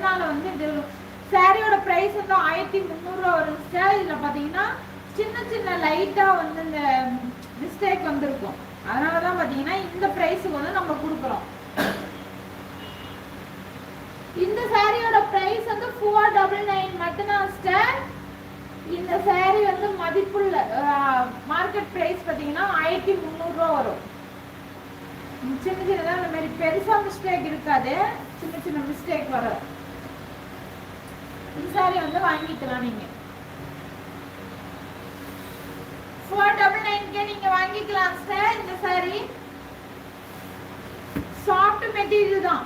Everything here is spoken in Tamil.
அதனால வந்து இது சாரியோட பிரைஸ் வந்து 1300 ரூபா வரும் சார். இதுல பாத்தீங்கன்னா சின்ன சின்ன லைட்டா வந்து இந்த மிஸ்டேக் வந்திருக்கும். அதனாலதான் பாத்தீங்கன்னா இந்த பிரைஸுக்கு வந்து நம்ம கொடுக்குறோம். இந்த சாரியோட பிரைஸ் வந்து 499 மட்டும்தான் சார். இந்த சாரி வந்து மதிப்புள்ள மார்க்கெட் பிரைஸ் பாத்தீங்கன்னா 1300 ரூபா வரும். சின்ன சின்னதா இந்த மாதிரி பெருசா மிஸ்டேக் இருக்காது, சின்ன சின்ன மிஸ்டேக் வரும். இந்த சாரி வந்து வாங்கிக்கலாம் நீங்க 499 நீங்க வாங்கிக்கலாம் சார். இந்த சாரி சாஃப்ட் மெட்டீரியல் தான்.